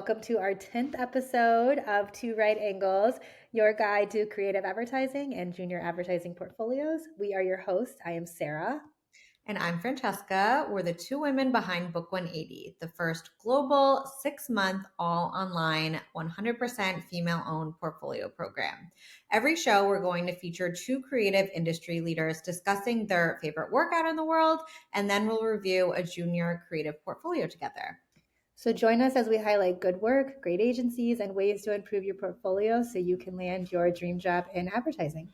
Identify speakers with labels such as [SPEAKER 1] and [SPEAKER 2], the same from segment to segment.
[SPEAKER 1] welcome to our 10th episode of 2RightAngles, your guide to creative advertising and junior advertising portfolios. We are your hosts. I am Sarah.
[SPEAKER 2] And I'm Francesca. We're the two women behind Book 180, the first global 6-month, all online, 100% female-owned portfolio program. Every show, we're going to feature two creative industry leaders discussing their favorite work out in the world, and then we'll review a junior creative portfolio together.
[SPEAKER 1] So join us as we highlight good work, great agencies, and ways to improve your portfolio so you can land your dream job in advertising.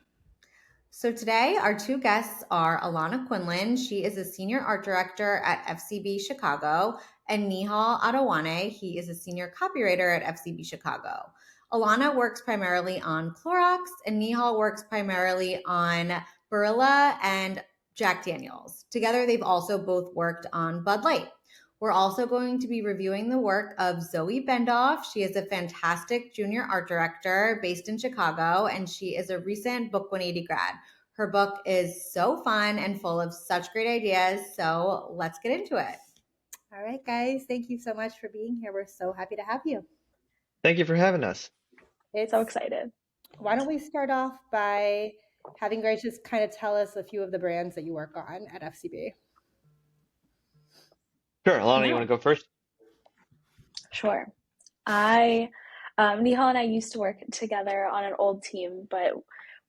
[SPEAKER 2] So today, our two guests are Alanna Quinlan. She is a senior art director at FCB Chicago, and Nihal Atawane. He is a senior copywriter at FCB Chicago. Alanna works primarily on Clorox, and Nihal works primarily on Barilla and Jack Daniels. Together, they've also both worked on Bud Light. We're also going to be reviewing the work of Zoes Bendoff. She is a fantastic junior art director based in Chicago, and she is a recent Book 180 grad. Her book is so fun and full of such great ideas, so let's get into it.
[SPEAKER 1] All right, guys, thank you so much for being here. We're so happy to have you.
[SPEAKER 3] Thank you for having us.
[SPEAKER 4] It's so excited.
[SPEAKER 1] Why don't we start off by having Grace just kind of tell us a few of the brands that you work on at FCB.
[SPEAKER 3] Sure. Alanna, you want to go first?
[SPEAKER 4] Sure. Nihal and I used to work together on an old team, but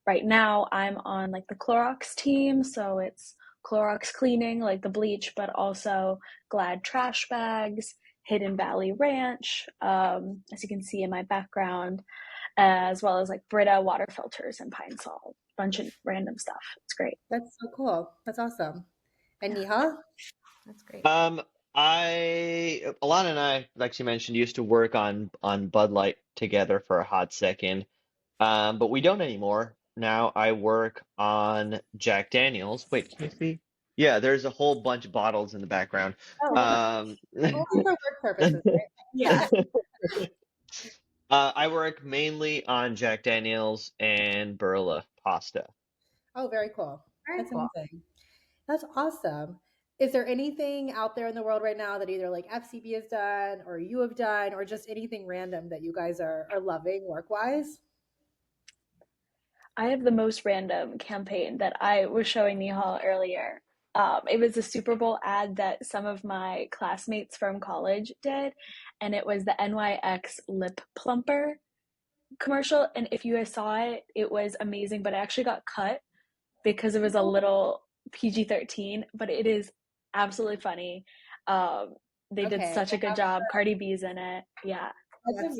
[SPEAKER 4] right now I'm on like the Clorox team. So it's Clorox cleaning, like the bleach, but also Glad trash bags, Hidden Valley Ranch, as you can see in my background, as well as like Brita water filters and Pine Sol, bunch of random stuff. It's great.
[SPEAKER 1] That's so cool. That's awesome. And Nihal?
[SPEAKER 2] That's great.
[SPEAKER 3] Alanna and I, like she mentioned, used to work on Bud Light together for a hot second, but we don't anymore. Now I work on Jack Daniels. Wait, can you see? Yeah, there's a whole bunch of bottles in the background.
[SPEAKER 1] Only for work purposes, right?
[SPEAKER 2] Yeah.
[SPEAKER 3] I work mainly on Jack Daniels and Barilla pasta.
[SPEAKER 1] Oh, very cool.
[SPEAKER 2] Very
[SPEAKER 1] That's
[SPEAKER 2] cool.
[SPEAKER 1] amazing. That's awesome. Is there anything out there in the world right now that either like FCB has done or you have done or just anything random that you guys are loving work-wise?
[SPEAKER 4] I have the most random campaign that I was showing Nihal earlier. It was a Super Bowl ad that some of my classmates from college did, and it was the NYX lip plumper commercial. And if you guys saw it, it was amazing, but it actually got cut because it was a little PG-13, but it is absolutely funny. They did such a good job. Cardi B's in it. Yeah.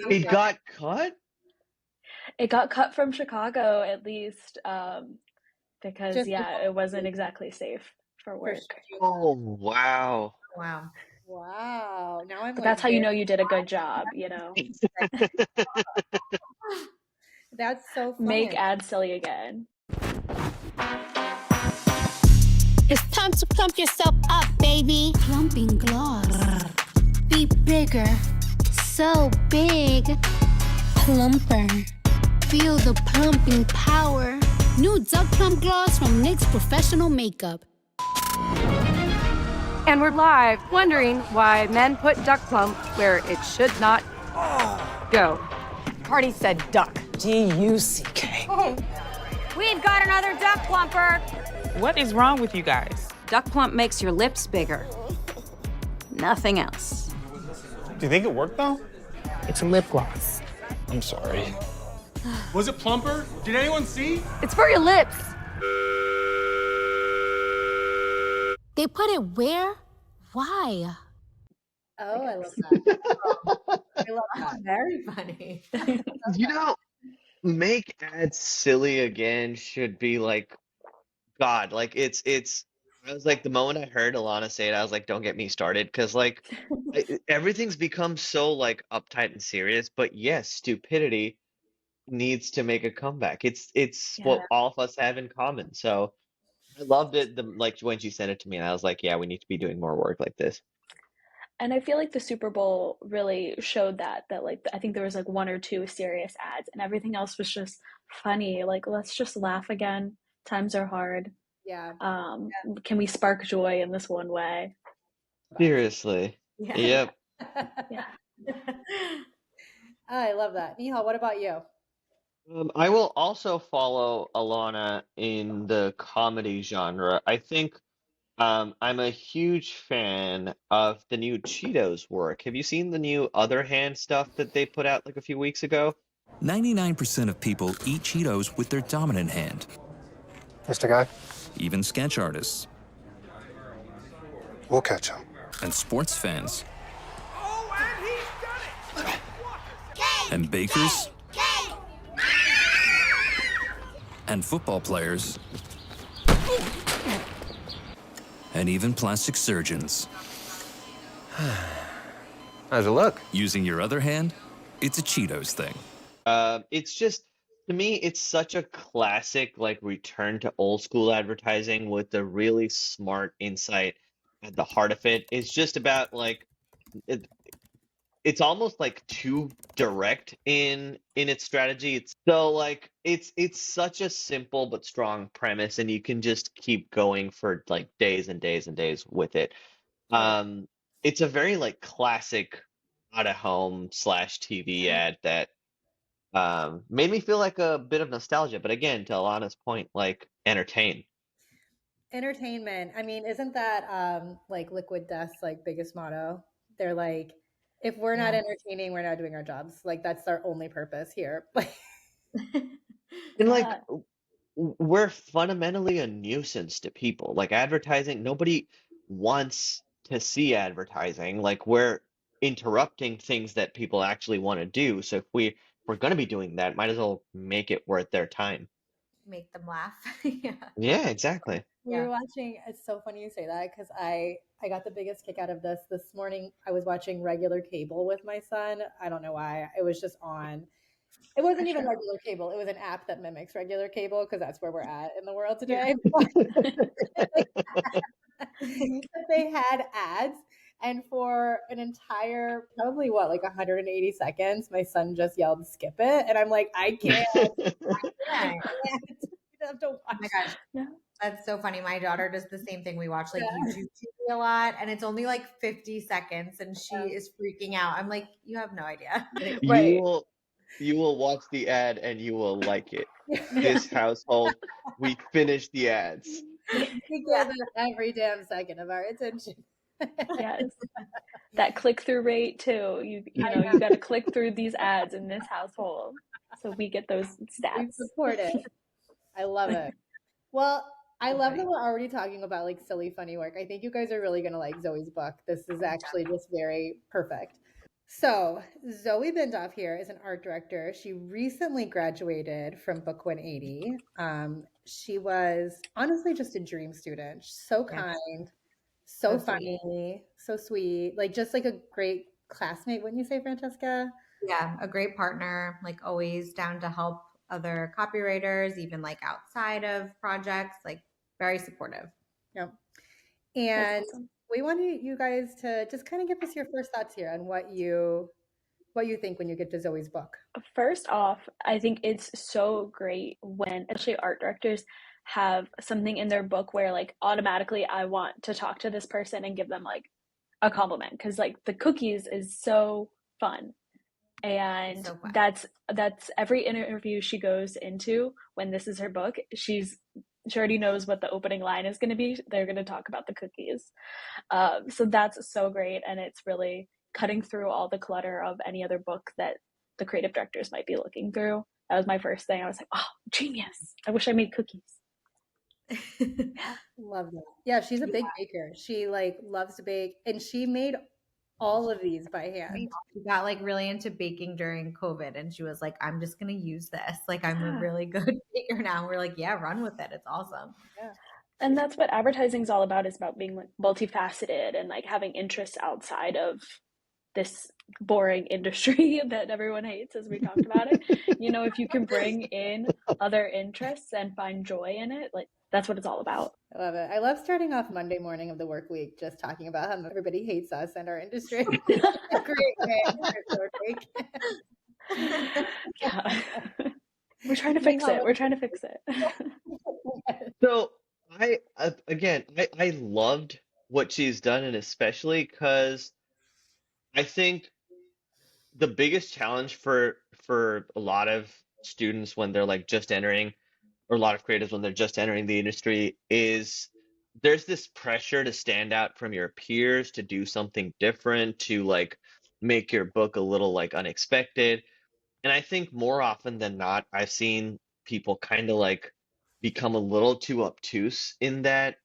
[SPEAKER 3] It got cut?
[SPEAKER 4] It got cut from Chicago, at least, because it wasn't exactly safe for work.
[SPEAKER 3] Oh, wow.
[SPEAKER 1] Wow. Now I'm
[SPEAKER 4] But that's how you know you did a good job, you know.
[SPEAKER 1] That's so fun.
[SPEAKER 4] Make ads silly again.
[SPEAKER 5] It's time to plump yourself up, baby. Plumping gloss. Be bigger. So big. Plumper. Feel the plumping power. New Duck Plump Gloss from NYX Professional Makeup.
[SPEAKER 6] And we're live, wondering why men put duck plump where it should not go.
[SPEAKER 7] Cardi said duck. D-U-C-K.
[SPEAKER 8] We've got another duck plumper.
[SPEAKER 9] What is wrong with you guys?
[SPEAKER 8] Duck plump makes your lips bigger. Nothing else.
[SPEAKER 10] Do you think it worked though?
[SPEAKER 9] It's a lip gloss.
[SPEAKER 10] I'm sorry. Was it plumper? Did anyone see?
[SPEAKER 6] It's for your lips.
[SPEAKER 5] They put it where? Why?
[SPEAKER 1] Oh, I love that. I love that.
[SPEAKER 2] Very funny.
[SPEAKER 3] Make ads silly again should be like, God, like it's, I was like, the moment I heard Alanna say it, I was like, don't get me started. Because like everything's become so like uptight and serious, but yes, stupidity needs to make a comeback. It's what all of us have in common. So I loved it. Like when she sent it to me, and I was like, yeah, we need to be doing more work like this.
[SPEAKER 4] And I feel like the Super Bowl really showed that like, I think there was like one or two serious ads and everything else was just funny. Like, let's just laugh again. Times are hard.
[SPEAKER 1] Yeah.
[SPEAKER 4] Can we spark joy in this one way?
[SPEAKER 3] Seriously.
[SPEAKER 2] Yeah.
[SPEAKER 3] Yep.
[SPEAKER 4] Yeah.
[SPEAKER 1] I love that. Nihal, what about you?
[SPEAKER 3] I will also follow Alana in the comedy genre. I think I'm a huge fan of the new Cheetos work. Have you seen the new Other Hand stuff that they put out like a few weeks ago?
[SPEAKER 11] 99% of people eat Cheetos with their dominant hand.
[SPEAKER 12] Mr. Guy?
[SPEAKER 11] Even sketch artists.
[SPEAKER 12] We'll catch him.
[SPEAKER 11] And sports fans.
[SPEAKER 10] Oh, and he's done it!
[SPEAKER 11] And bakers. And football players. And even plastic surgeons.
[SPEAKER 12] How's it look?
[SPEAKER 11] Using your other hand, it's a Cheetos thing.
[SPEAKER 3] It's just, to me, it's such a classic, like, return to old school advertising with the really smart insight at the heart of it. It's just about, like, it's almost like too direct in its strategy. It's such a simple but strong premise, and you can just keep going for like days and days and days with it. It's a very like classic out of home / TV ad that made me feel like a bit of nostalgia. But again, to Alana's point, like entertain.
[SPEAKER 1] Entertainment. I mean, isn't that like Liquid Death's like biggest motto? They're like, if we're not entertaining, we're not doing our jobs. Like that's our only purpose here.
[SPEAKER 3] And like we're fundamentally a nuisance to people. Like advertising, nobody wants to see advertising. Like we're interrupting things that people actually want to do. So if we're going to be doing that, might as well make it worth their time.
[SPEAKER 2] Make them laugh.
[SPEAKER 3] Yeah, exactly.
[SPEAKER 1] We were watching, it's so funny you say that because I got the biggest kick out of this morning. I was watching regular cable with my son. I don't know why. It was just on. It wasn't even regular cable. It was an app that mimics regular cable because that's where we're at in the world today. They had ads, and for an entire, probably like 180 seconds, my son just yelled, "Skip it!" And I'm like, I can't. I have to watch.
[SPEAKER 2] Oh my gosh. Yeah. That's so funny. My daughter does the same thing. We watch like YouTube TV a lot, and it's only like 50 seconds, and she is freaking out. I'm like, you have no idea.
[SPEAKER 3] You will watch the ad and you will like it. This household, we finish the ads.
[SPEAKER 1] We give it every damn second of our attention.
[SPEAKER 4] Yes. That click-through rate too. You know, you got to click through these ads in this household, so we get those stats.
[SPEAKER 1] We support it. I love it. Well, I love that we're already talking about like silly, funny work. I think you guys are really going to like Zoe's book. This is actually just very perfect. So Zoe Bendoff here is an art director. She recently graduated from Book 180. She was honestly just a dream student. So kind, so funny, so sweet. Like just like a great classmate, wouldn't you say, Francesca?
[SPEAKER 2] Yeah, a great partner, like always down to help other copywriters, even like outside of projects, like very supportive.
[SPEAKER 1] Yep. And we wanted you guys to just kind of give us your first thoughts here on what you think when you get to Zoe's book.
[SPEAKER 4] First off, I think it's so great when especially art directors have something in their book where like automatically I want to talk to this person and give them like a compliment because like the cookies is so fun. And so that's every interview she goes into when this is her book, she already knows what the opening line is going to be. They're going to talk about the cookies. So that's so great. And it's really cutting through all the clutter of any other book that the creative directors might be looking through. That was my first thing. I was like, oh, genius. I wish I made cookies.
[SPEAKER 1] Love that. Yeah, she's a big baker. She like loves to bake, and she made all of these by hand.
[SPEAKER 2] She got like really into baking during COVID, and she was like, I'm just going to use this. Like, I'm a really good baker now. We're like, yeah, run with it. It's awesome.
[SPEAKER 4] Yeah. And that's what advertising is all about, is about being like multifaceted and like having interests outside of this boring industry that everyone hates, as we talked about it. You know, if you can bring in other interests and find joy in it, like that's what it's all about.
[SPEAKER 1] I love it. I love starting off Monday morning of the work week just talking about how everybody hates us and our industry. Great way to start the work week.
[SPEAKER 4] Yeah. We're trying to fix it. We're trying to fix it.
[SPEAKER 3] So I loved what she's done, and especially because I think the biggest challenge for a lot of students when they're like just entering, or a lot of creatives when they're just entering the industry, is there's this pressure to stand out from your peers, to do something different, to like make your book a little like unexpected. And I think more often than not, I've seen people kind of like become a little too obtuse in that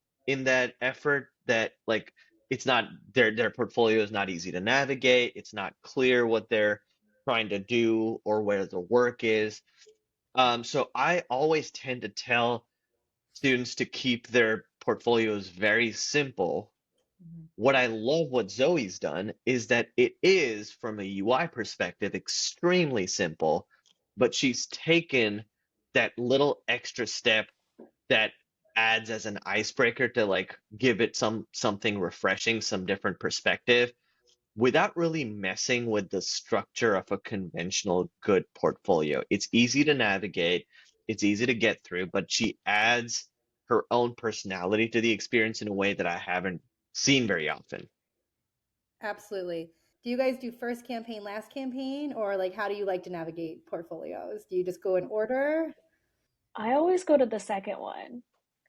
[SPEAKER 3] effort, that like it's not their portfolio is not easy to navigate. It's not clear what they're trying to do or where the work is. So I always tend to tell students to keep their portfolios very simple. What I love what Zoe's done is that it is, from a UI perspective, extremely simple, but she's taken that little extra step that adds as an icebreaker to like give it something refreshing, some different perspective, without really messing with the structure of a conventional good portfolio. It's easy to navigate, it's easy to get through, but she adds her own personality to the experience in a way that I haven't seen very often.
[SPEAKER 1] Absolutely. Do you guys do first campaign, last campaign, or like how do you like to navigate portfolios? Do you just go in order?
[SPEAKER 4] I always go to the second one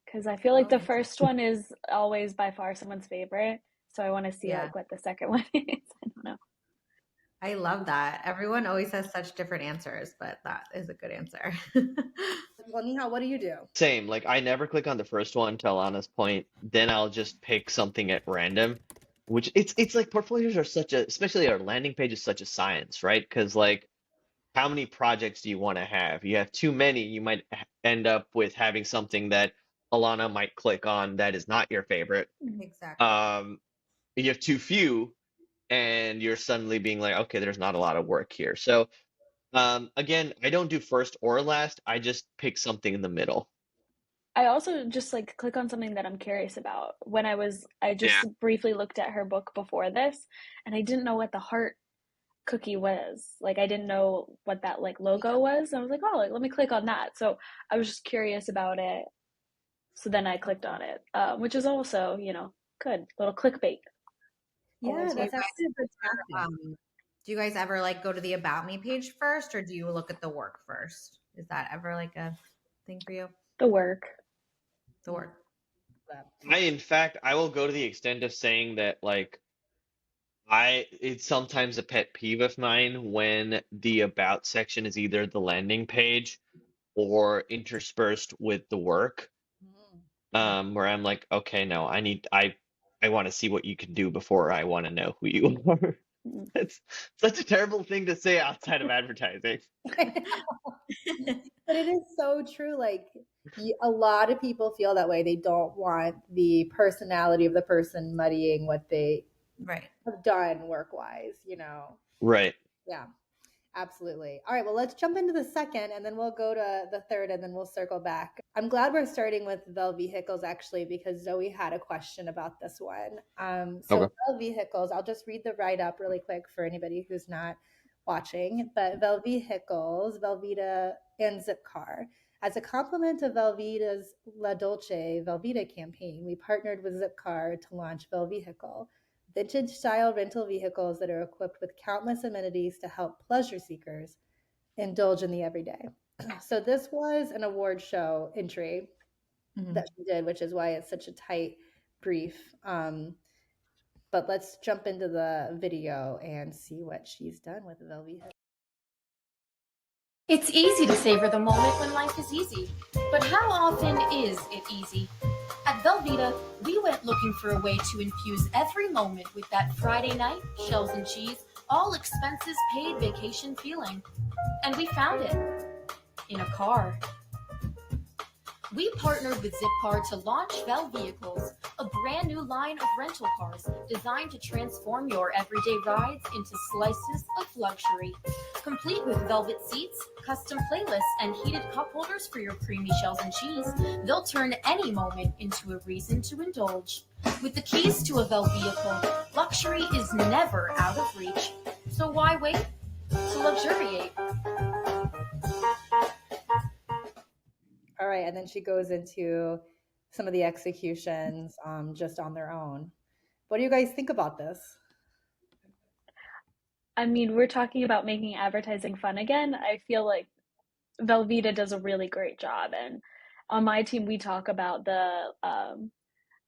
[SPEAKER 4] because I feel like the first one is always by far someone's favorite. So I want to see like what the second one is. I don't know.
[SPEAKER 2] I love that. Everyone always has such different answers, but that is a good answer.
[SPEAKER 1] Well, Nihal, what do you do?
[SPEAKER 3] Same, like I never click on the first one, to Alana's point, then I'll just pick something at random, which it's like portfolios are such a, especially our landing page is such a science, right? Because like how many projects do you want to have? You have too many, you might end up with having something that Alanna might click on that is not your favorite.
[SPEAKER 2] Exactly.
[SPEAKER 3] You have too few, and you're suddenly being like, okay, there's not a lot of work here. So again, I don't do first or last. I just pick something in the middle.
[SPEAKER 4] I also just like click on something that I'm curious about. I just briefly looked at her book before this, and I didn't know what the heart cookie was. Like I didn't know what that like logo was. I was like, oh, like, let me click on that. So I was just curious about it. So then I clicked on it, which is also, good little clickbait.
[SPEAKER 1] Yeah, that's actually a good tactic.
[SPEAKER 2] Do you guys ever like go to the About Me page first, or do you look at the work first? Is that ever like a thing for you?
[SPEAKER 4] The work.
[SPEAKER 2] The work.
[SPEAKER 3] In fact, I will go to the extent of saying that like it's sometimes a pet peeve of mine when the about section is either the landing page or interspersed with the work. Where I'm like, okay, no, I want to see what you can do before I want to know who you are. That's such a terrible thing to say outside of advertising.
[SPEAKER 1] But it is so true. Like a lot of people feel that way. They don't want the personality of the person muddying what they have done work wise,
[SPEAKER 3] Right.
[SPEAKER 1] Yeah, absolutely. All right, well, let's jump into the second and then we'll go to the third and then we'll circle back. I'm glad we're starting with Vel Vehicles actually, because Zoe had a question about this one.
[SPEAKER 3] Okay.
[SPEAKER 1] Vel Vehicles, I'll just read the write up really quick for anybody who's not watching. But Vel Vehicles, Velveeta, and Zipcar. As a complement to Velveeta's La Dolce Velveeta campaign, we partnered with Zipcar to launch Vel Vehicle, vintage style rental vehicles that are equipped with countless amenities to help pleasure seekers indulge in the everyday. So this was an award show entry that she did, which is why it's such a tight brief. But let's jump into the video and see what she's done with Velveeta.
[SPEAKER 13] It's easy to savor the moment when life is easy, but how often is it easy? At Velveeta, we went looking for a way to infuse every moment with that Friday night, shells and cheese, all expenses paid vacation feeling. And we found it in a car. We partnered with Zipcar to launch Vel Vehicles, a brand new line of rental cars designed to transform your everyday rides into slices of luxury. Complete with velvet seats, custom playlists, and heated cup holders for your creamy shells and cheese, they'll turn any moment into a reason to indulge. With the keys to a Vel Vehicle, luxury is never out of reach. So why wait to luxuriate?
[SPEAKER 1] All right, and then she goes into some of the executions just on their own. What do you guys think about this?
[SPEAKER 4] I mean, we're talking about making advertising fun again. I feel like Velveeta does a really great job, and on my team, we talk about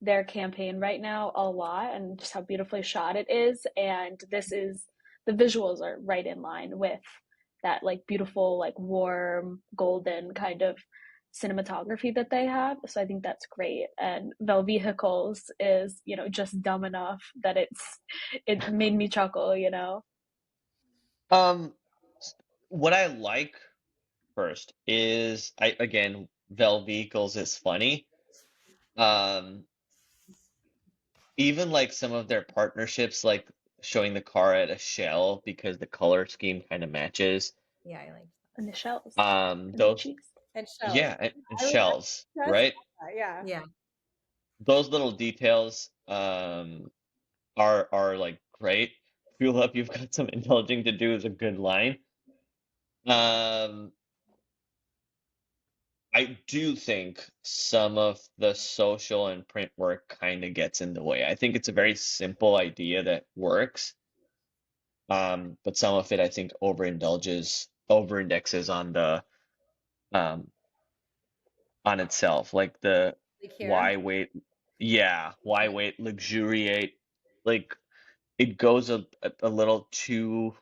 [SPEAKER 4] their campaign right now a lot and just how beautifully shot it is. And the visuals are right in line with that like beautiful, like warm, golden kind of cinematography that they have. So I think that's great. And Velvehicles is, just dumb enough that it made me chuckle,
[SPEAKER 3] Um, what I like first is Vel Vehicles is funny. Um, Even like some of their partnerships, like showing the car at a Shell because the color scheme kind of matches.
[SPEAKER 2] Yeah, I like
[SPEAKER 4] And the shells and the
[SPEAKER 3] Those,
[SPEAKER 4] cheese.
[SPEAKER 1] And shells.
[SPEAKER 3] yeah, and
[SPEAKER 1] I
[SPEAKER 3] shells,
[SPEAKER 1] just
[SPEAKER 3] right?
[SPEAKER 1] yeah.
[SPEAKER 2] Yeah.
[SPEAKER 3] Those little details, are like great. Fuel up, you've got some indulging to do is a good line. Um, I do think some of the social and print work kind of gets in the way. I think it's a very simple idea that works. But some of it I think over-indexes um on itself. Like the
[SPEAKER 1] Like here.
[SPEAKER 3] why wait, yeah, why wait, luxuriate. Like it goes a little too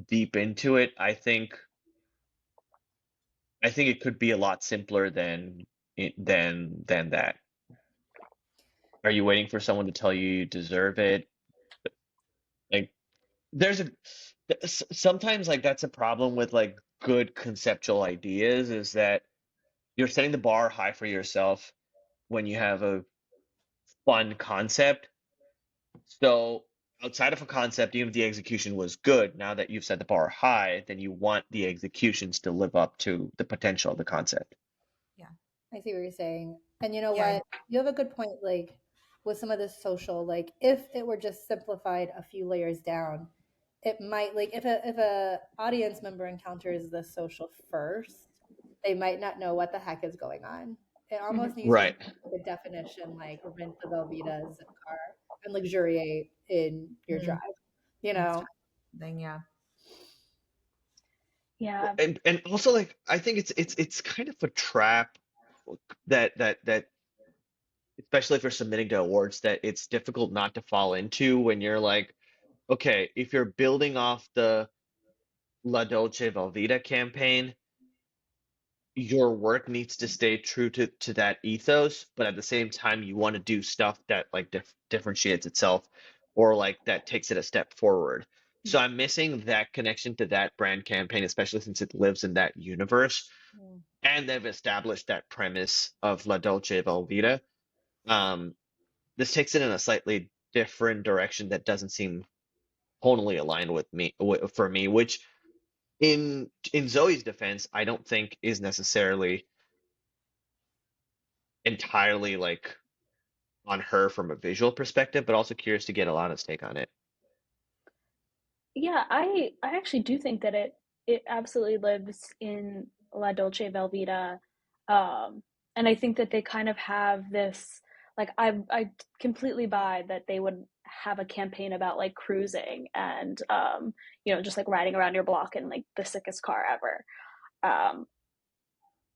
[SPEAKER 3] deep into it. I think it could be a lot simpler than that. Are you waiting for someone to tell you you deserve it? Like there's a sometimes like that's a problem with like good conceptual ideas is that you're setting the bar high for yourself when you have a fun concept. So outside of a concept, even if the execution was good, now that you've set the bar high, then you want the executions to live up to the potential of the concept.
[SPEAKER 1] I see what you're saying. And you know
[SPEAKER 2] Yeah.
[SPEAKER 1] what? You have a good point, like with some of this social, like if it were just simplified a few layers down, it might like if a audience member encounters the social first, they might not know what the heck is going on. It almost needs to be
[SPEAKER 3] Right.
[SPEAKER 1] a definition like rent the Velveeta zip car and luxuriate in your drive. You know?
[SPEAKER 2] Then yeah.
[SPEAKER 4] Yeah.
[SPEAKER 3] And also like I think it's kind of a trap that especially if you're submitting to awards that it's difficult not to fall into when you're like, okay, if you're building off the La Dolce Velveeta campaign, your work needs to stay true to that ethos, but at the same time, you want to do stuff that like differentiates itself or like that takes it a step forward. So I'm missing that connection to that brand campaign, especially since it lives in that universe, and they've established that premise of La Dolce Velveeta. Um, this takes it in a slightly different direction that doesn't seem tonally aligned with me for me, which in Zoe's defense, I don't think is necessarily entirely like on her from a visual perspective, but also curious to get Alana's take on it.
[SPEAKER 4] Yeah, I actually do think that it absolutely lives in La Dolce Velveeta. And I think that they kind of have this like I completely buy that they would have a campaign about like cruising and just like riding around your block in like the sickest car ever. Um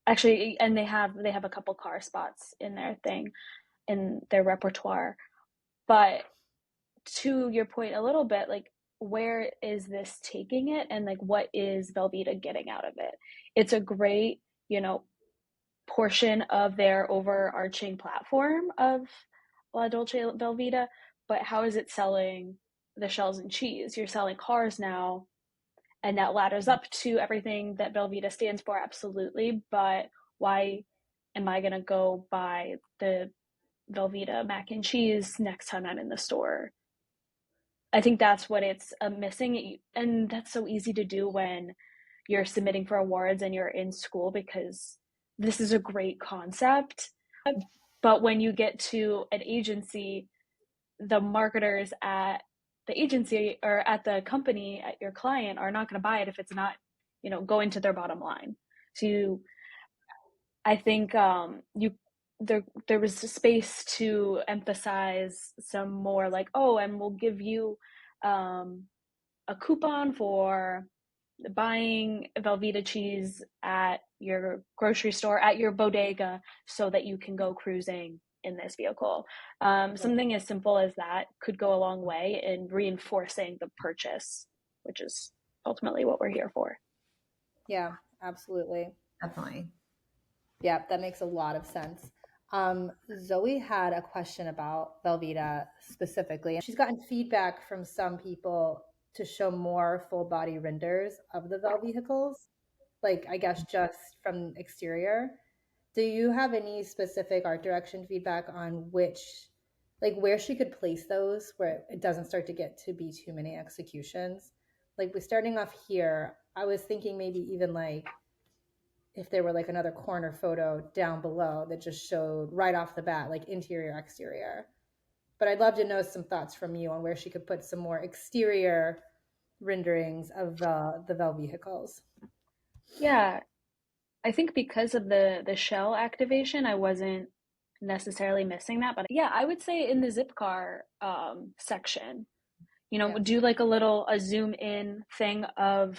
[SPEAKER 4] Actually, and they have a couple car spots in their thing in their repertoire. But to your point a little bit, like where is this taking it and like what is Velveeta getting out of it? It's a great, portion of their overarching platform of La Dolce Velveeta, but how is it selling the shells and cheese? You're selling cars now, and that ladders up to everything that Velveeta stands for, absolutely. But why am I gonna go buy the Velveeta mac and cheese next time I'm in the store? I think that's what it's missing, and that's so easy to do when you're submitting for awards and you're in school because this is a great concept. But when you get to an agency, the marketers at the agency or at the company at your client are not going to buy it if it's not, going to their bottom line. So I think there was a space to emphasize some more like, oh, and we'll give you a coupon for buying Velveeta cheese at your grocery store, at your bodega, so that you can go cruising in this vehicle. Something as simple as that could go a long way in reinforcing the purchase, which is ultimately what we're here for.
[SPEAKER 1] Yeah, absolutely.
[SPEAKER 2] Definitely.
[SPEAKER 1] Yeah, that makes a lot of sense. Zoe had a question about Velveeta specifically. She's gotten feedback from some people to show more full body renders of the Vel vehicles, like I guess just from exterior. Do you have any specific art direction feedback on which, like where she could place those where it doesn't start to get to be too many executions? Like we're starting off here, I was thinking maybe even like if there were like another corner photo down below that just showed right off the bat, like interior, exterior. But I'd love to know some thoughts from you on where she could put some more exterior renderings of the Vel vehicles.
[SPEAKER 4] Yeah, I think because of the shell activation, I wasn't necessarily missing that. But yeah, I would say in the zip car section, do like a zoom in thing of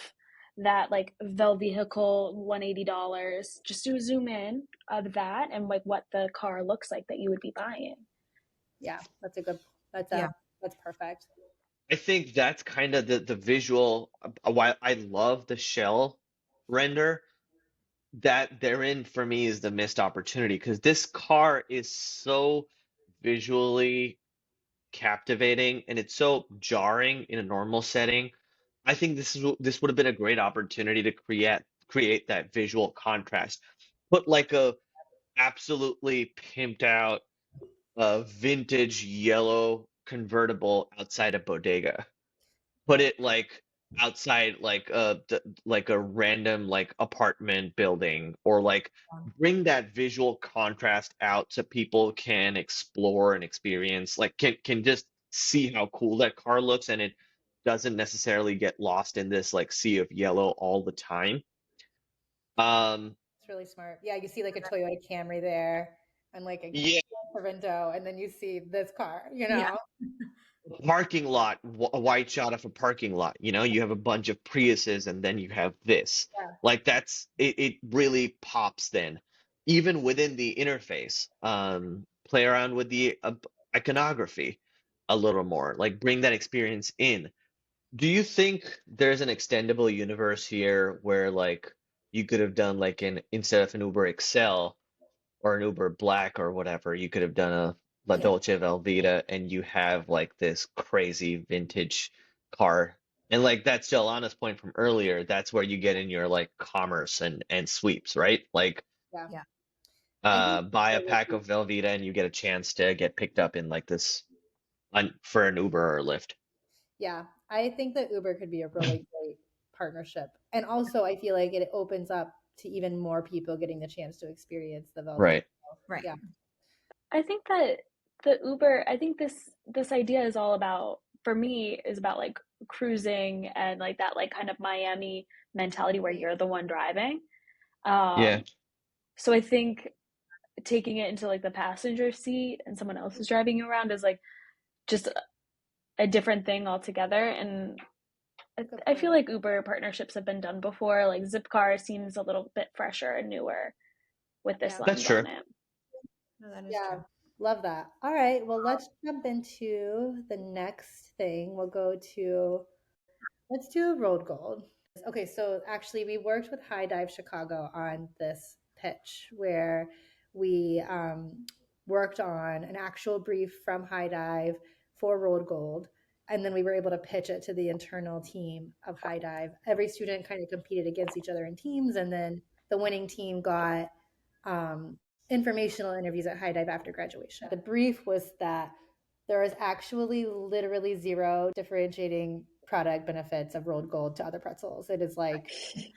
[SPEAKER 4] that like Vel vehicle $180. Just do a zoom in of that and like what the car looks like that you would be buying.
[SPEAKER 1] Yeah, that's perfect.
[SPEAKER 3] I think that's kind of the visual why I love the shell render that therein for me is the missed opportunity because this car is so visually captivating and it's so jarring in a normal setting. I think this would have been a great opportunity to create that visual contrast. Put like a absolutely pimped out vintage yellow convertible outside a bodega. Put it like outside like a random like apartment building or like bring that visual contrast out so people can explore and experience like can just see how cool that car looks and it doesn't necessarily get lost in this like sea of yellow all the time.
[SPEAKER 1] It's really smart. Yeah, you see like a Toyota Camry there and like a
[SPEAKER 3] Yeah,
[SPEAKER 1] Sorrento, and then you see this car,
[SPEAKER 2] Yeah.
[SPEAKER 3] parking lot, a white shot of a parking lot. You have a bunch of Priuses and then you have this.
[SPEAKER 1] Yeah.
[SPEAKER 3] Like that's it really pops then. Even within the interface, play around with the iconography a little more, like bring that experience in. Do you think there's an extendable universe here where like you could have done like an instead of an Uber Excel or an Uber Black or whatever, you could have done a La Dolce Velveeta and you have like this crazy vintage car. And like that's to Alana's point from earlier, that's where you get in your like commerce and sweeps, right? Like
[SPEAKER 1] Yeah.
[SPEAKER 3] buy a pack of Velveeta and you get a chance to get picked up in like this for an Uber or Lyft.
[SPEAKER 1] Yeah, I think that Uber could be a really great partnership. And also I feel like it opens up to even more people getting the chance to experience the Velveeta.
[SPEAKER 3] Right.
[SPEAKER 2] Right.
[SPEAKER 1] Yeah.
[SPEAKER 4] I think that the Uber, I think this idea is all about, for me, is about like cruising and like that like kind of Miami mentality where you're the one driving.
[SPEAKER 3] Yeah.
[SPEAKER 4] So I think taking it into like the passenger seat and someone else is driving you around is like just a different thing altogether. And I feel like Uber partnerships have been done before. Like Zipcar seems a little bit fresher and newer with this lens
[SPEAKER 3] That's true.
[SPEAKER 4] on it.
[SPEAKER 2] No, that is
[SPEAKER 1] Yeah,
[SPEAKER 2] true.
[SPEAKER 1] love that. All right, well, let's jump into the next thing. Let's do road gold. Okay, so actually, we worked with High Dive Chicago on this pitch where we worked on an actual brief from High Dive for road gold. And then we were able to pitch it to the internal team of High Dive. Every student kind of competed against each other in teams, and then the winning team got informational interviews at High Dive after graduation. The brief was that there is actually literally zero differentiating product benefits of rolled gold to other pretzels. It is like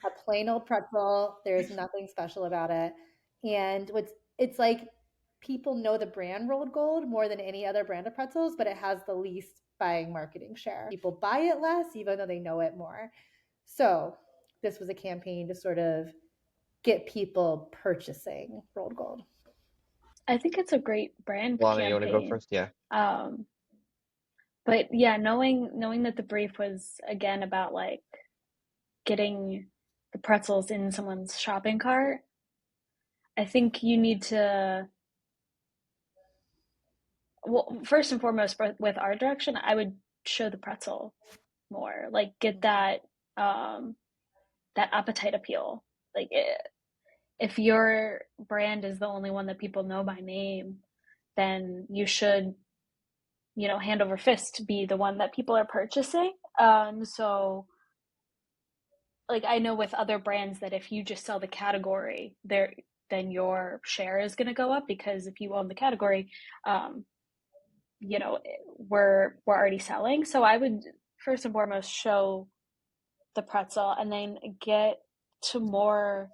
[SPEAKER 1] a plain old pretzel. There's nothing special about it. And it's like people know the brand rolled gold more than any other brand of pretzels, but it has the least buying marketing share. People buy it less, even though they know it more. So this was a campaign to sort of get people purchasing rolled gold.
[SPEAKER 4] I think it's a great brand
[SPEAKER 3] Alana,
[SPEAKER 4] campaign.
[SPEAKER 3] you want to go first? Yeah.
[SPEAKER 4] But yeah, knowing that the brief was again about like getting the pretzels in someone's shopping cart, I think you need to, well, first and foremost, with art direction, I would show the pretzel more, like get that that appetite appeal. Like if your brand is the only one that people know by name, then you should, hand over fist be the one that people are purchasing. So like I know with other brands that if you just sell the category, there then your share is going to go up because if you own the category, um, we're already selling. So I would first and foremost show the pretzel and then get to more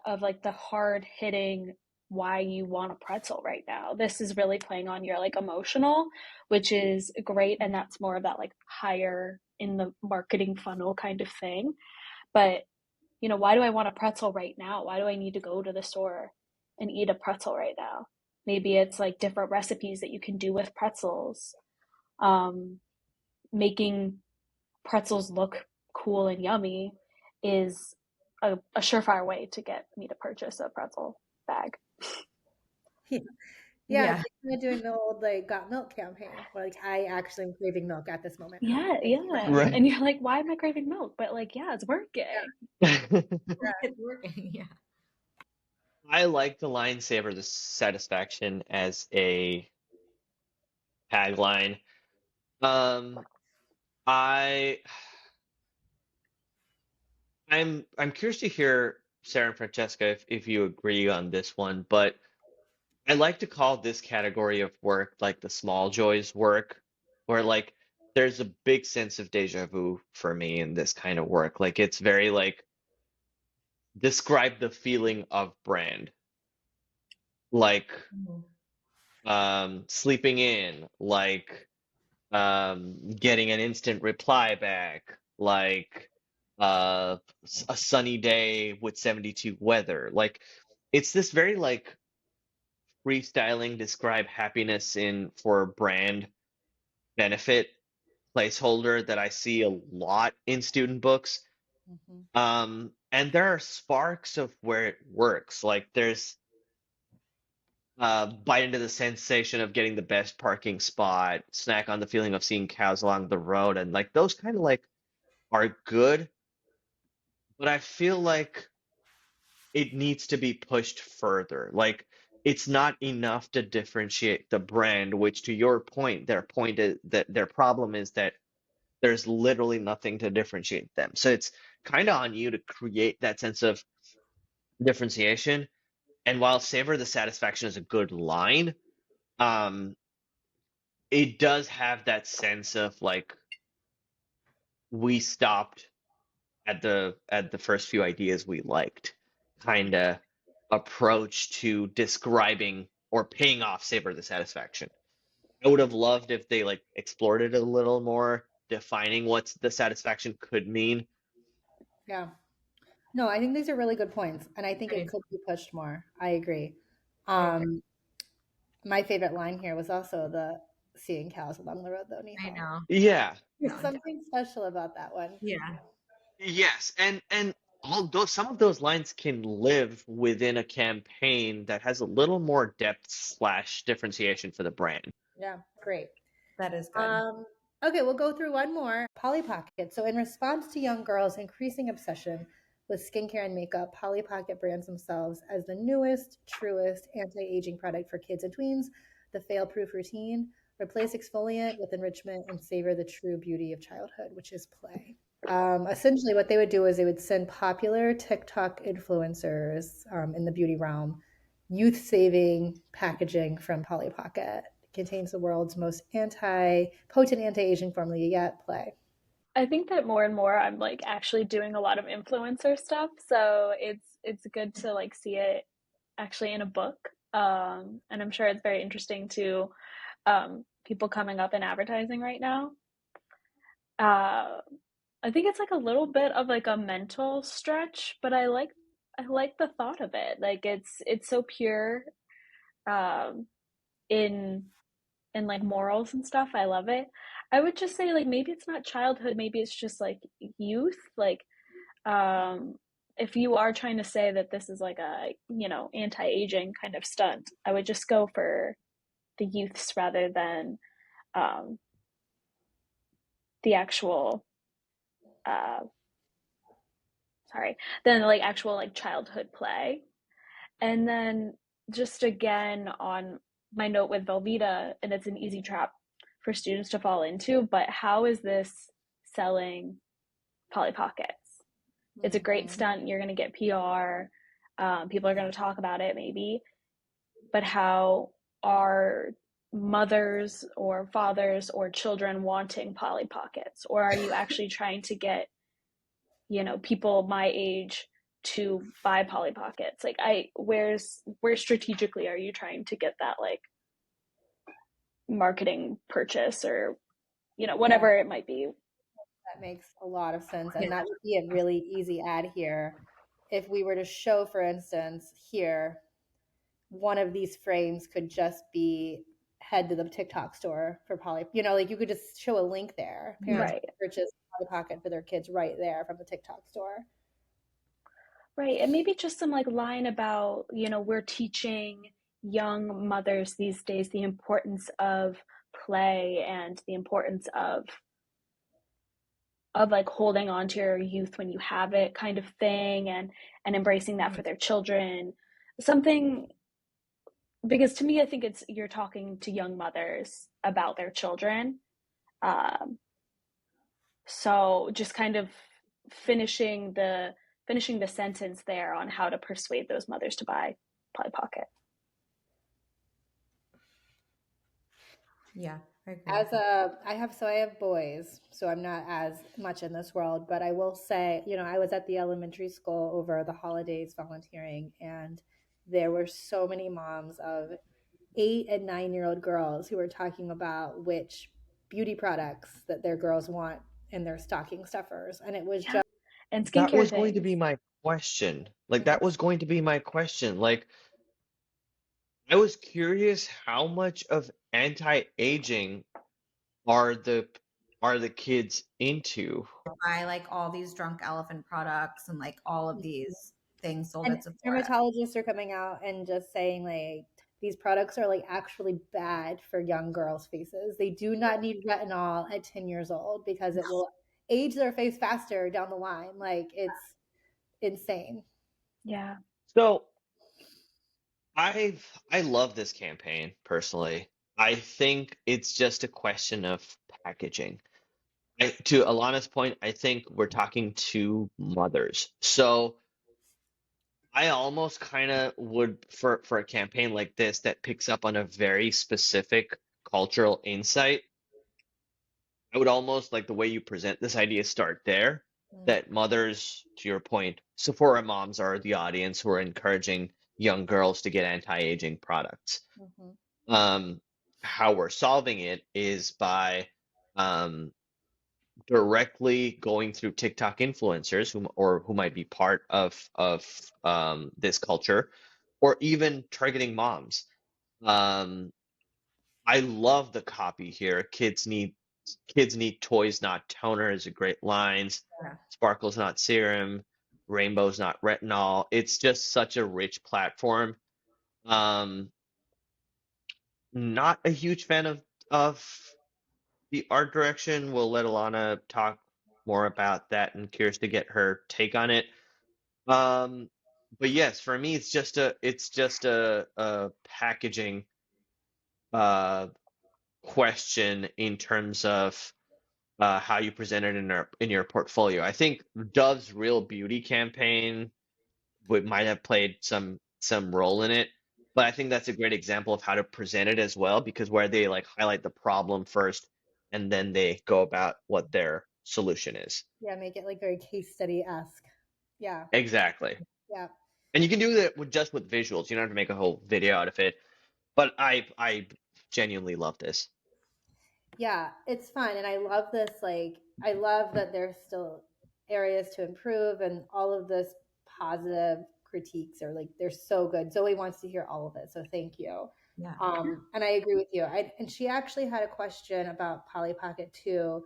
[SPEAKER 4] of like the hard hitting why you want a pretzel right now. This is really playing on your like emotional, which is great, and that's more of that like higher in the marketing funnel kind of thing. But why do I want a pretzel right now? Why do I need to go to the store and eat a pretzel right now? Maybe it's like different recipes that you can do with pretzels. Making pretzels look cool and yummy is a surefire way to get me to purchase a pretzel bag.
[SPEAKER 1] Yeah, it's kind of doing the old like got milk campaign where like I actually am craving milk at this moment.
[SPEAKER 4] Yeah, yeah.
[SPEAKER 3] Right.
[SPEAKER 4] And you're like, why am I craving milk? But like, yeah, it's working.
[SPEAKER 2] It's working. Yeah.
[SPEAKER 3] I like the line "Savor the Satisfaction" as a tagline. Um, I I'm curious to hear Sarah and Francesca if you agree on this one, but I like to call this category of work like the small joys work, where like there's a big sense of deja vu for me in this kind of work. Like it's very like describe the feeling of brand, like sleeping in, like getting an instant reply back, like a sunny day with 72 weather. Like it's this very like freestyling describe happiness in for brand benefit placeholder that I see a lot in student books. And there are sparks of where it works. Like there's bite into the sensation of getting the best parking spot, snack on the feeling of seeing cows along the road, and like those kind of like are good, but I feel like it needs to be pushed further. Like it's not enough to differentiate the brand, which to your point, their point is that their problem is that there's literally nothing to differentiate them. So it's kind of on you to create that sense of differentiation. And while Savor the Satisfaction is a good line, um, it does have that sense of like we stopped at the first few ideas we liked kind of approach to describing or paying off Savor the Satisfaction. I would have loved if they like explored it a little more, defining what the satisfaction could mean.
[SPEAKER 1] Yeah. No, I think these are really good points, and I think it could be pushed more. I agree. My favorite line here was also the seeing cows along the road, though,
[SPEAKER 2] I
[SPEAKER 1] Nihal.
[SPEAKER 2] know.
[SPEAKER 3] Yeah.
[SPEAKER 1] There's something special about that one.
[SPEAKER 2] Yeah.
[SPEAKER 3] Yes, and all those some of those lines can live within a campaign that has a little more depth slash differentiation for the brand.
[SPEAKER 1] Yeah, great.
[SPEAKER 2] That is good.
[SPEAKER 1] Okay, we'll go through one more. Polly Pocket. So in response to young girls' increasing obsession with skincare and makeup, Polly Pocket brands themselves as the newest, truest anti-aging product for kids and tweens. The fail-proof routine. Replace exfoliant with enrichment and savor the true beauty of childhood, which is play. Essentially, what they would do is they would send popular TikTok influencers in the beauty realm youth-saving packaging from Polly Pocket. It contains the world's most potent anti-aging formula yet. Play.
[SPEAKER 4] I think that more and more I'm like actually doing a lot of influencer stuff, so it's good to like see it actually in a book. And I'm sure it's very interesting to people coming up in advertising right now. I think it's like a little bit of like a mental stretch, but I like the thought of it. Like it's so pure in and like morals and stuff. I love it. I would just say like maybe it's not childhood, maybe it's just like youth. Like if you are trying to say that this is like a, you know, anti-aging kind of stunt, I would just go for the youths rather than um the actual uh sorry, than like actual like childhood play. And then just again on my note with Velveeta, and it's an easy trap for students to fall into, but how is this selling Polly Pockets? It's a great stunt. You're going to get PR. People are going to talk about it maybe. But how are mothers or fathers or children wanting Polly Pockets? Or are you actually trying to get, you know, people my age to buy Polly Pockets? Like where strategically are you trying to get that like marketing purchase, or, you know, whatever it might be?
[SPEAKER 1] That makes a lot of sense. And that would be a really easy ad here. If we were to show, for instance, here, one of these frames could just be head to the TikTok store for Polly. You know, like you could just show a link there. Parents
[SPEAKER 4] Right.
[SPEAKER 1] can purchase Polly Pocket for their kids right there from the TikTok store.
[SPEAKER 4] Right. And maybe just some like line about, you know, we're teaching young mothers these days the importance of play and the importance of like holding on to your youth when you have it, kind of thing, and embracing that for their children. Something, because to me I think it's, you're talking to young mothers about their children. So just kind of finishing the sentence there on how to persuade those mothers to buy Polly Pocket.
[SPEAKER 2] Yeah, I agree.
[SPEAKER 1] I have boys, so I'm not as much in this world, but I will say, you know, I was at the elementary school over the holidays volunteering, and there were so many moms of 8 and 9-year-old girls who were talking about which beauty products that their girls want in their stocking stuffers. And it was just,
[SPEAKER 4] and
[SPEAKER 3] That
[SPEAKER 4] skincare
[SPEAKER 3] was going to
[SPEAKER 4] things.
[SPEAKER 3] be my question. Like that was going to be my question. Like I was curious how much of anti-aging are the kids into?
[SPEAKER 2] Buy like all these drunk elephant products and like all of these things sold
[SPEAKER 1] and
[SPEAKER 2] at Sephora.
[SPEAKER 1] dermatologists are coming out and just saying like these products are like actually bad for young girls' faces. They do not need retinol at 10 years old because it will age their face faster down the line. Like it's insane.
[SPEAKER 4] Yeah.
[SPEAKER 3] So I love this campaign personally. I think it's just a question of packaging. To Alana's point, I think we're talking to mothers. So I almost kind of would for a campaign like this that picks up on a very specific cultural insight, I would almost like the way you present this idea start there. That mothers, to your point, Sephora moms are the audience who are encouraging young girls to get anti-aging products. How we're solving it is by directly going through TikTok influencers who might be part of this culture, or even targeting moms. I love the copy here. Kids need toys, not toner is a great lines. Sparkles, not serum. Rainbows, not retinol. It's just such a rich platform. Not a huge fan of the art direction. We'll let Alanna talk more about that, and curious to get her take on it. But yes, for me, it's just a packaging question in terms of how you present it in your portfolio. I think Dove's Real Beauty campaign might have played some role in it, but I think that's a great example of how to present it as well, because where they like highlight the problem first and then they go about what their solution is.
[SPEAKER 1] Yeah, make it like very case study-esque. Yeah.
[SPEAKER 3] Exactly.
[SPEAKER 1] Yeah.
[SPEAKER 3] And you can do that just with visuals. You don't have to make a whole video out of it. But I genuinely love this.
[SPEAKER 1] Yeah, it's fun. And I love this. Like, I love that there's still areas to improve, and all of this positive critiques are like, they're so good. Zoe wants to hear all of it. So thank you.
[SPEAKER 2] Yeah.
[SPEAKER 1] And I agree with you. And she actually had a question about Polly Pocket too.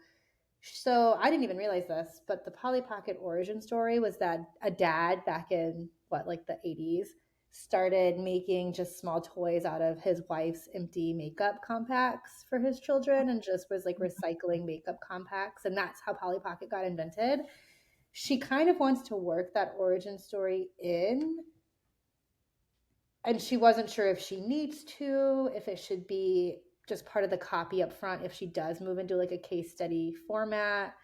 [SPEAKER 1] So I didn't even realize this, but the Polly Pocket origin story was that a dad back in like the 80s started making just small toys out of his wife's empty makeup compacts for his children and just was like recycling makeup compacts. And that's how Polly Pocket got invented. She kind of wants to work that origin story in, and she wasn't sure if she needs to, if it should be just part of the copy up front, if she does move into like a case study format,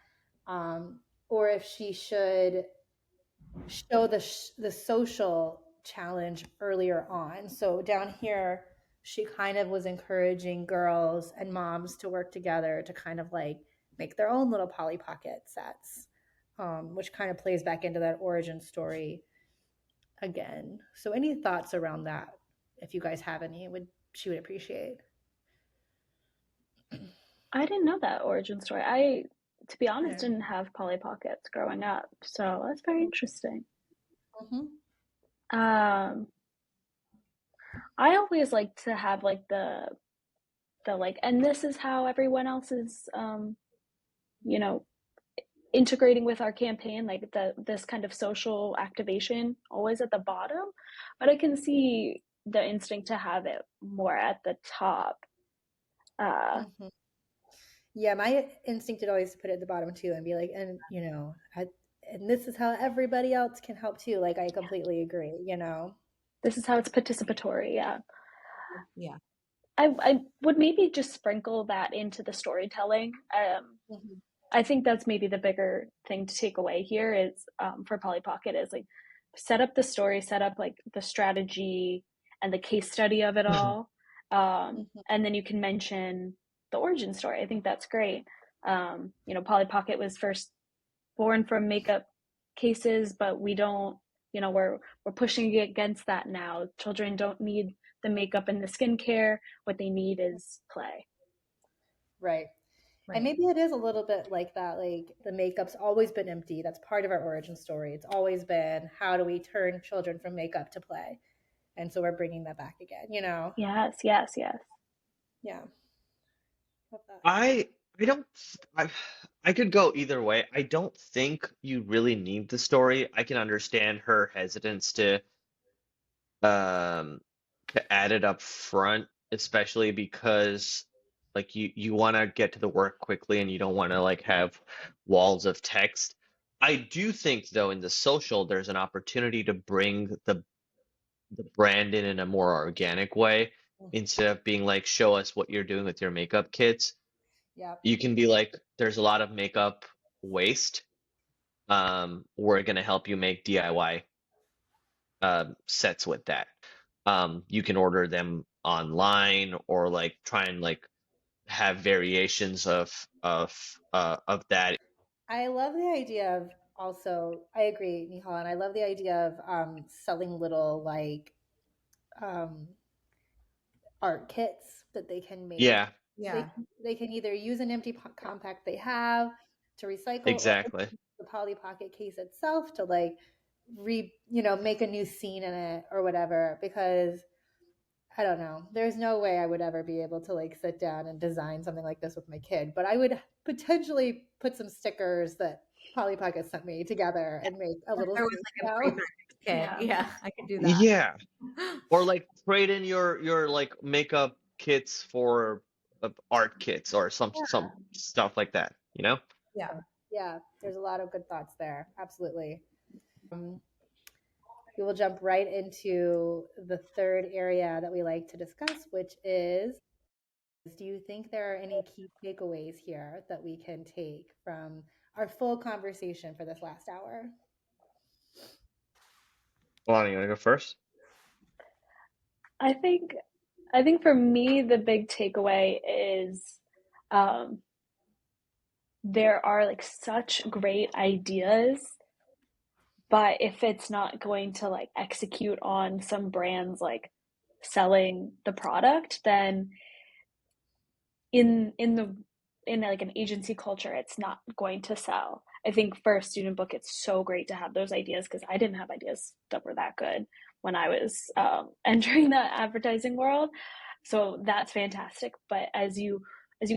[SPEAKER 1] or if she should show the social challenge earlier on. So down here, she kind of was encouraging girls and moms to work together to kind of like make their own little Polly Pocket sets, which kind of plays back into that origin story again. So any thoughts around that, if you guys have any, she would appreciate.
[SPEAKER 4] I didn't know that origin story. To be honest, didn't have Polly Pockets growing up, so that's very interesting. I always like to have like the like, and this is how everyone else is, you know, integrating with our campaign, like this kind of social activation always at the bottom, but I can see the instinct to have it more at the top.
[SPEAKER 1] Yeah, my instinct is always to put it at the bottom too and be like, and and this is how everybody else can help too. Like, I completely agree,
[SPEAKER 4] This is how it's participatory. Yeah.
[SPEAKER 2] Yeah.
[SPEAKER 4] I would maybe just sprinkle that into the storytelling. I think that's maybe the bigger thing to take away here is, for Polly Pocket, is like set up the story, set up like the strategy and the case study of it all. And then you can mention the origin story. I think that's great. Polly Pocket was first born from makeup cases, but we don't, we're pushing against that now. Children don't need the makeup and the skincare. What they need is play.
[SPEAKER 1] Right. And maybe it is a little bit like that. Like, the makeup's always been empty. That's part of our origin story. It's always been, how do we turn children from makeup to play? And so we're bringing that back again,
[SPEAKER 4] Yes.
[SPEAKER 1] Yeah.
[SPEAKER 3] I don't I could go either way. I don't think you really need the story. I can understand her hesitance um to add it up front, especially because like you want to get to the work quickly and you don't want to like have walls of text. I do think though in the social there's an opportunity to bring the brand in a more organic way instead of being like, show us what you're doing with your makeup kits.
[SPEAKER 1] Yeah.
[SPEAKER 3] You can be like, there's a lot of makeup waste. We're gonna help you make DIY sets with that. You can order them online or like try and like have variations of that.
[SPEAKER 1] I love the idea of also, I agree, Nihal, and I love the idea of selling little like art kits that they can make.
[SPEAKER 3] Yeah.
[SPEAKER 2] Yeah.
[SPEAKER 1] They can either use an empty compact they have to recycle,
[SPEAKER 3] Exactly.
[SPEAKER 1] or the Polly Pocket case itself to like make a new scene in it or whatever, because I don't know, there's no way I would ever be able to like sit down and design something like this with my kid, but I would potentially put some stickers that Polly Pocket sent me together and make a little
[SPEAKER 2] there was like a pre-made kit. Yeah, I could do that.
[SPEAKER 3] Yeah. Or like trade in your like makeup kits for art kits or some stuff like that,
[SPEAKER 1] Yeah, there's a lot of good thoughts there. Absolutely. We will jump right into the third area that we like to discuss, which is, do you think there are any key takeaways here that we can take from our full conversation for this last hour?
[SPEAKER 3] Alanna, you want to go first?
[SPEAKER 4] I think for me the big takeaway is, there are like such great ideas, but if it's not going to like execute on some brands like selling the product, then in like an agency culture, it's not going to sell. I think for a student book, it's so great to have those ideas, because I didn't have ideas that were that good when I was entering the advertising world. So that's fantastic. But as you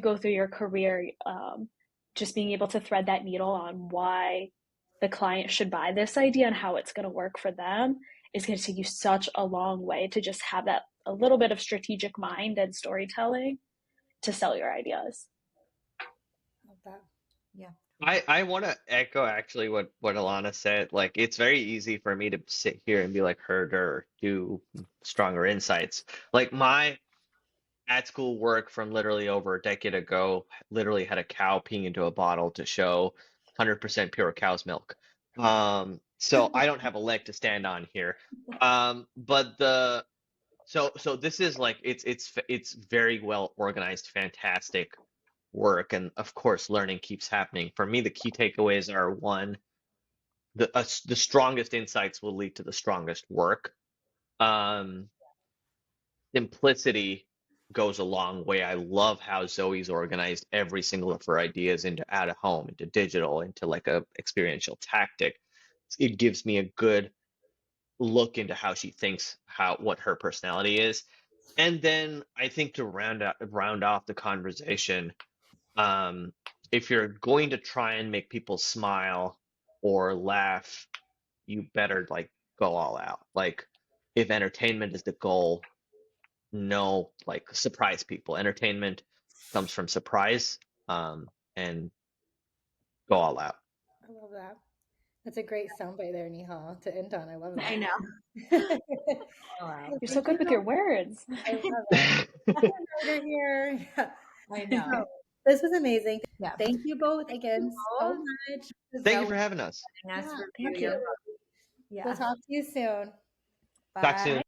[SPEAKER 4] go through your career, just being able to thread that needle on why the client should buy this idea and how it's going to work for them is going to take you such a long way to just have that a little bit of strategic mind and storytelling to sell your ideas.
[SPEAKER 1] Love that.
[SPEAKER 2] Yeah.
[SPEAKER 3] I want to echo actually what Alanna said. Like, it's very easy for me to sit here and be like hurt or do stronger insights. Like, my at school work from literally over a decade ago literally had a cow peeing into a bottle to show 100% pure cow's milk. So I don't have a leg to stand on here. But so this is like it's very well organized, fantastic work, and of course learning keeps happening. For me, the key takeaways are: one, the strongest insights will lead to the strongest work. Simplicity goes a long way. I love how Zoe's organized every single of her ideas into out of home, into digital, into like a experiential tactic. It gives me a good look into how she thinks, what her personality is. And then I think to round off the conversation, if you're going to try and make people smile or laugh, you better like go all out. Like, if entertainment is the goal, no, like, surprise people. Entertainment comes from surprise, and go all out.
[SPEAKER 1] I love that. That's a great soundbite there, Nihal, to end on. I love that.
[SPEAKER 2] I know.
[SPEAKER 4] You're so good with your words.
[SPEAKER 1] I love it. Writer here.
[SPEAKER 2] I know.
[SPEAKER 1] So, this was amazing.
[SPEAKER 2] Yeah.
[SPEAKER 1] Thank you both again so much.
[SPEAKER 3] Thank you for having us.
[SPEAKER 1] Yeah,
[SPEAKER 2] Us
[SPEAKER 1] thank
[SPEAKER 2] review
[SPEAKER 1] you.
[SPEAKER 2] your book. Yeah.
[SPEAKER 1] We'll talk to you soon.
[SPEAKER 3] Talk soon.